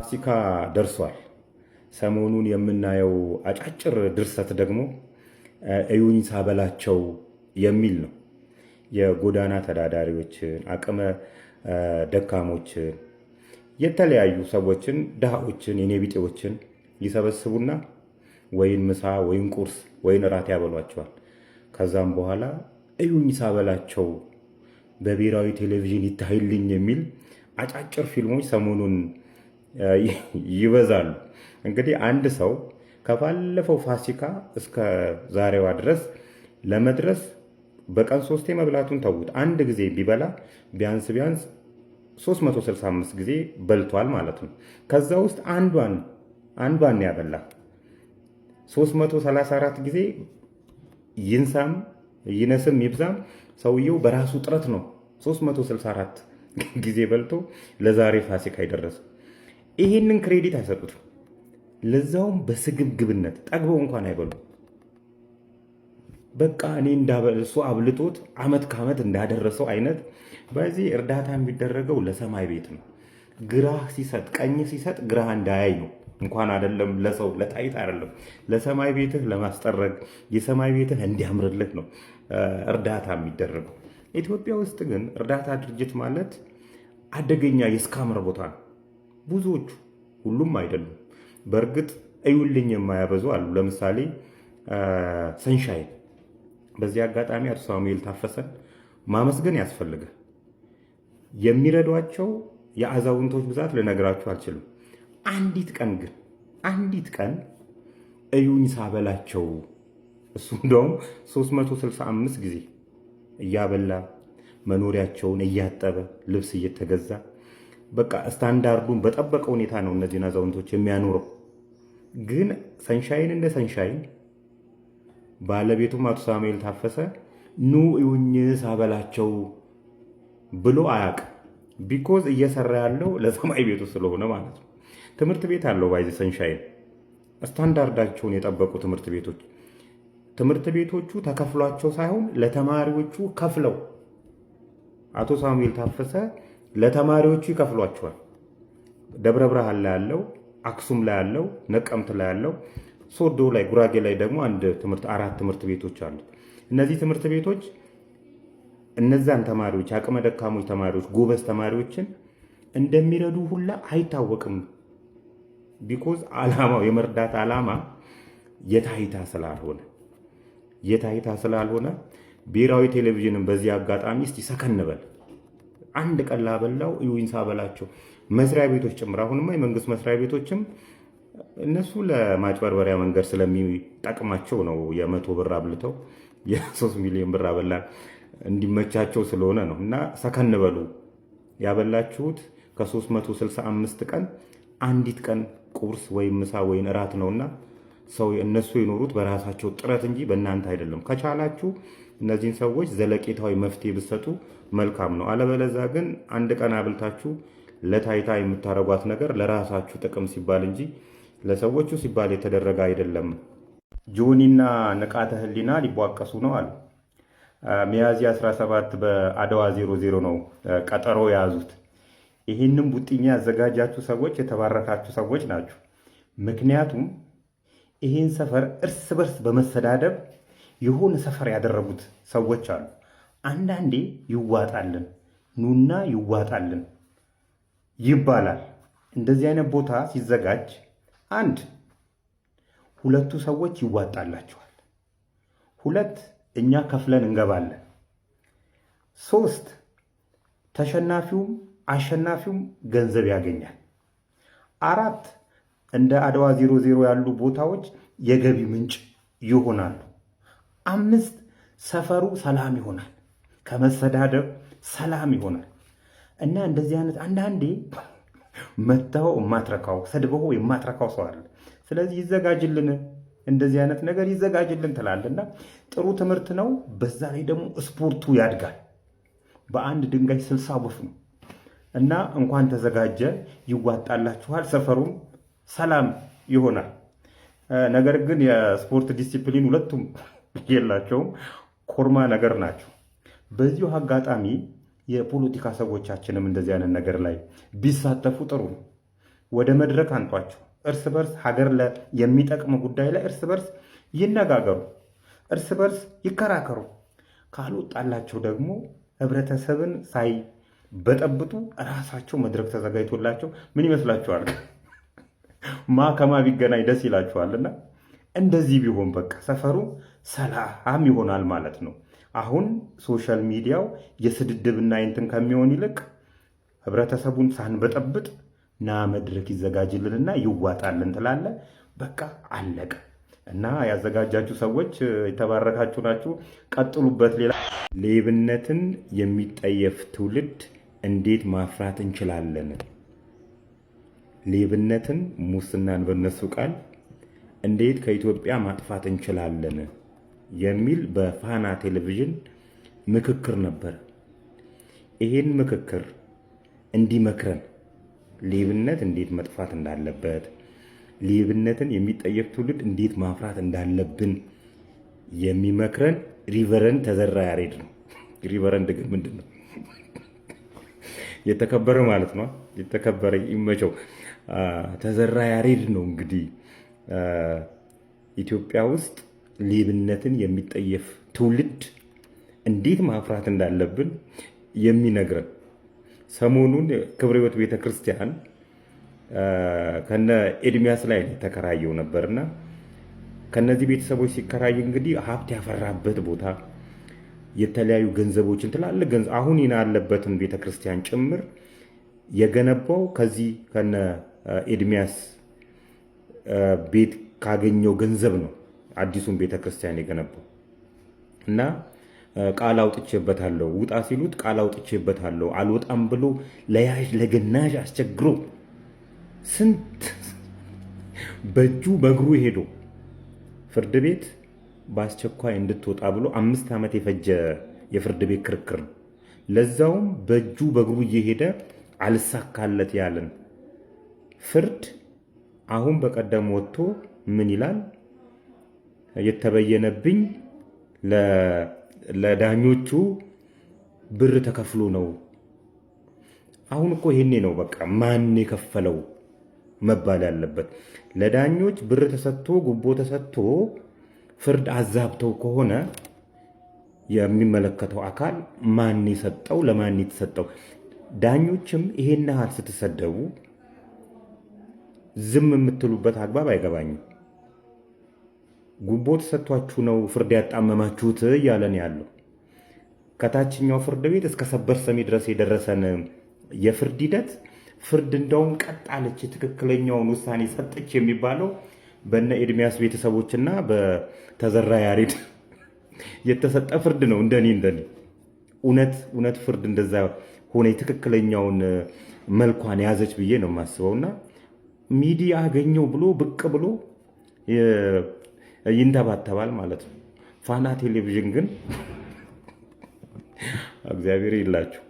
ፋሲካ ደርሷል። ሰሞኑን የምናየው አጫጭር ድርሰት ደግሞ እዩኝ ሳበላቸው የሚል ነው። የጎዳና ተዳዳሪዎችን፣ አቅመ ደካሞችን፣ የተለያዩ ሰዎችን፣ ድሃዎችን፣ የኔ ቢጤዎችን ይሰበስቡና ወይን ምሳ ወይን ቁርስ ወይን እራት ያበሏቸዋል። ከዛም በኋላ እዩኝ ሳበላቸው በብሔራዊ ቴሌቪዥን ይታይልኝ የሚል አጫጭር ፊልሞች ሰሞኑን ይበዛሉ። እንግዲህ አንድ ሰው ከባለፈው ፋሲካ እስከ ዛሬዋ ድረስ ለመድረስ በቀን 3 መብላቱን ተውት፣ አንድ ጊዜ ቢበላ ቢያንስ 365 ጊዜ በልቷል ማለት ነው። ከዛ ውስጥ አንዷን ያበላ 334 ጊዜ ይንሳም ይነስም ይብዛም ሰውየው በራሱ ጥረት ነው 364 ጊዜ በልቶ ለዛሬ ፋሲካ አይደረስ። ይሄንን ክሬዲት አይሰጡትም። ለዛውም በስግብግብነት ጠግበው እንኳን አይበሉ። በቃ እኔ እሱ አብልጦት አመት ከአመት እንዳደረሰው አይነት። በዚህ እርዳታ የሚደረገው ለሰማይ ቤት ነው። ግራህ ሲሰጥ ቀኝ ሲሰጥ ግራህ እንዳያይ ነው። እንኳን አይደለም ለሰው ለጣይት አይደለም፣ ለሰማይ ቤትህ ለማስጠረግ የሰማይ ቤትህ እንዲያምርልህ ነው እርዳታ የሚደረገው። ኢትዮጵያ ውስጥ ግን እርዳታ ድርጅት ማለት አደገኛ የስካምር ቦታ ነው። ብዙዎቹ፣ ሁሉም አይደሉም። በእርግጥ እዩልኝ የማያበዙ አሉ። ለምሳሌ ሰንሻይን። በዚህ አጋጣሚ አቶ ሳሙኤል ታፈሰን ማመስገን ያስፈልጋል። የሚረዷቸው የአዛውንቶች ብዛት ልነግራችሁ አልችልም። አንዲት ቀን እዩኝ ሳበላቸው እሱ እንደውም 365 ጊዜ እያበላ መኖሪያቸውን እያጠበ ልብስ እየተገዛ በቃ ስታንዳርዱን በጠበቀ ሁኔታ ነው እነዚህን አዛውንቶች የሚያኖረው። ግን ሰንሻይን እንደ ሰንሻይን ባለቤቱም አቶ ሳሙኤል ታፈሰ ኑ እዩኝ ሳበላቸው ብሎ አያውቅም። ቢኮዝ እየሰራ ያለው ለሰማይ ቤቱ ስለሆነ ማለት ነው። ትምህርት ቤት አለው ባይዚ ሰንሻይን፣ ስታንዳርዳቸውን የጠበቁ ትምህርት ቤቶቹ ተከፍሏቸው ሳይሆን ለተማሪዎቹ ከፍለው አቶ ሳሙኤል ታፈሰ ለተማሪዎቹ ይከፍሏቸዋል። ደብረ ብርሃን ላይ ያለው፣ አክሱም ላይ ያለው፣ ነቀምት ላይ ያለው፣ ሶዶ ላይ፣ ጉራጌ ላይ ደግሞ 4 ትምህርት ቤቶች አሉ። እነዚህ ትምህርት ቤቶች እነዛን ተማሪዎች አቅመ ደካሞች ተማሪዎች ጎበዝ ተማሪዎችን እንደሚረዱ ሁላ አይታወቅም። ቢኮዝ ዓላማው የመርዳት ዓላማ የታይታ ስላልሆነ ብሔራዊ ቴሌቪዥንን በዚህ አጋጣሚ እስቲ ሰከን በል። አንድ ቀን ላበላው እዩኝ ሳበላቸው መስሪያ ቤቶች ጭምር፣ አሁንማ የመንግስት መስሪያ ቤቶችም እነሱ ለማጭበርበሪያ መንገድ ስለሚጠቅማቸው ነው የ100 ብር አብልተው የ3 ሚሊዮን ብር አበላን እንዲመቻቸው ስለሆነ ነው። እና ሰከን በሉ። ያበላችሁት ከ365 ቀን አንዲት ቀን ቁርስ ወይም ምሳ ወይም እራት ነውና ሰው እነሱ የኖሩት በራሳቸው ጥረት እንጂ በእናንተ አይደለም። ከቻላችሁ እነዚህን ሰዎች ዘለቄታዊ መፍትሄ ብትሰጡ መልካም ነው። አለበለዛ ግን አንድ ቀን አብልታችሁ ለታይታ የምታረጓት ነገር ለራሳችሁ ጥቅም ሲባል እንጂ ለሰዎቹ ሲባል የተደረገ አይደለም። ጆኒና ንቃተ ህሊና ሊቧቀሱ ነው አሉ። ሚያዝያ 17 በአድዋ 00 ነው ቀጠሮ የያዙት። ይህንም ቡጢኛ ያዘጋጃችሁ ሰዎች የተባረካችሁ ሰዎች ናችሁ። ምክንያቱም ይህን ሰፈር እርስ በርስ በመሰዳደብ የሆነ ሰፈር ያደረጉት ሰዎች አሉ። አንዳንዴ ይዋጣልን ኑና ይዋጣልን ይባላል። እንደዚህ አይነት ቦታ ሲዘጋጅ ሁለቱ ሰዎች ይዋጣላቸዋል፣ 2 እኛ ከፍለን እንገባለን፣ 3 ተሸናፊውም አሸናፊውም ገንዘብ ያገኛል፣ 4 እንደ አድዋ 00 ያሉ ቦታዎች የገቢ ምንጭ ይሆናሉ፣ 5 ሰፈሩ ሰላም ይሆናል፣ ከመሰዳደብ ሰላም ይሆናል። እና እንደዚህ አይነት አንዳንዴ መታው የማትረካው ሰድበው የማትረካው ሰው አለ። ስለዚህ ይዘጋጅልን፣ እንደዚህ አይነት ነገር ይዘጋጅልን ትላለና ጥሩ ትምህርት ነው። በዛ ላይ ደግሞ ስፖርቱ ያድጋል። በአንድ ድንጋይ 60 ወፍ ነው እና እንኳን ተዘጋጀ፣ ይዋጣላችኋል፣ ሰፈሩም ሰላም ይሆናል። ነገር ግን የስፖርት ዲሲፕሊን ሁለቱም የላቸውም፣ ኮርማ ነገር ናቸው። በዚሁ አጋጣሚ የፖለቲካ ሰዎቻችንም እንደዚህ አይነት ነገር ላይ ቢሳተፉ ጥሩ ነው። ወደ መድረክ አንጧቸው። እርስ በርስ ሀገር የሚጠቅም ጉዳይ ላይ እርስ በርስ ይነጋገሩ፣ እርስ በርስ ይከራከሩ። ካልወጣላቸው ደግሞ ህብረተሰብን ሳይበጠብጡ ራሳቸው መድረክ ተዘጋጅቶላቸው ምን ይመስላችኋል? ማ ከማ ቢገናኝ ደስ ይላችኋልና እንደዚህ ቢሆን በቃ ሰፈሩ ሰላም ይሆናል ማለት ነው። አሁን ሶሻል ሚዲያው የስድድብና እንትን ከሚሆን ይልቅ ህብረተሰቡን ሳንበጠብጥ ና መድረክ ይዘጋጅልንና ይዋጣልን ትላለ። በቃ አለቀ። እና ያዘጋጃችሁ ሰዎች የተባረካችሁ ናችሁ፣ ቀጥሉበት። ሌላ ሌብነትን የሚጠየፍ ትውልድ እንዴት ማፍራት እንችላለን? ሌብነትን፣ ሙስናን በነሱ ቃል እንዴት ከኢትዮጵያ ማጥፋት እንችላለን የሚል በፋና ቴሌቪዥን ምክክር ነበር። ይሄን ምክክር እንዲመክረን ሌብነት እንዴት መጥፋት እንዳለበት፣ ሌብነትን የሚጠየፍ ትውልድ እንዴት ማፍራት እንዳለብን የሚመክረን ሪቨረንድ ተዘራ ያሬድ ነው። ሪቨረንድ ግን ምንድን ነው? የተከበረ ማለት ነው። የተከበረ ይመቸው። ተዘራ ያሬድ ነው እንግዲህ ኢትዮጵያ ውስጥ ሌብነትን የሚጠየፍ ትውልድ እንዴት ማፍራት እንዳለብን የሚነግረን። ሰሞኑን ክብረ ሕይወት ቤተክርስቲያን ከነ ኤድሚያስ ላይ ተከራየው ነበርና ከነዚህ ቤተሰቦች ሲከራይ እንግዲህ ሀብት ያፈራበት ቦታ የተለያዩ ገንዘቦችን ትላልቅ ገንዘብ አሁን ያለበትን ቤተክርስቲያን ጭምር የገነባው ከዚህ ከነ ኤድሚያስ ቤት ካገኘው ገንዘብ ነው። አዲሱን ቤተክርስቲያን የገነባው እና ቃል አውጥቼበታለሁ፣ ውጣ ሲሉት ቃል አውጥቼበታለሁ አልወጣም ብሎ ለያዥ ለገናዥ አስቸግሮ ስንት በእጁ በእግሩ ሄዶ ፍርድ ቤት በአስቸኳይ እንድትወጣ ብሎ 5 ዓመት የፈጀ የፍርድ ቤት ክርክር ነው። ለዛውም በእጁ በእግሩ እየሄደ አልሳካለት ያለን ፍርድ አሁን በቀደም ወጥቶ ምን ይላል? የተበየነብኝ ለዳኞቹ ብር ተከፍሎ ነው። አሁን እኮ ይሄኔ ነው በቃ ማን የከፈለው መባል ያለበት። ለዳኞች ብር ተሰጥቶ ጉቦ ተሰጥቶ ፍርድ አዛብተው ከሆነ የሚመለከተው አካል ማን የሰጠው፣ ለማን የተሰጠው? ዳኞችም ይሄን ያህል ስትሰደቡ ዝም የምትሉበት አግባብ አይገባኝም። ጉቦ ተሰጥቷችሁ ነው ፍርድ ያጣመማችሁት እያለን ያለው ከታችኛው ፍርድ ቤት እስከ ሰበር ሰሚ ድረስ የደረሰን የፍርድ ሂደት ፍርድ እንደውም ቀጥ አለች፣ ትክክለኛውን ውሳኔ ሰጠች የሚባለው በነ ኤድሚያስ ቤተሰቦችና በተዘራ ያሬድ የተሰጠ ፍርድ ነው። እንደኔ እውነት ፍርድ እንደዛ ሆነ ትክክለኛውን መልኳን ያዘች ብዬ ነው የማስበውና ሚዲያ አገኘው ብሎ ብቅ ብሎ ይንተባተባል ማለት ነው። ፋና ቴሌቪዥን ግን እግዚአብሔር ይላችሁ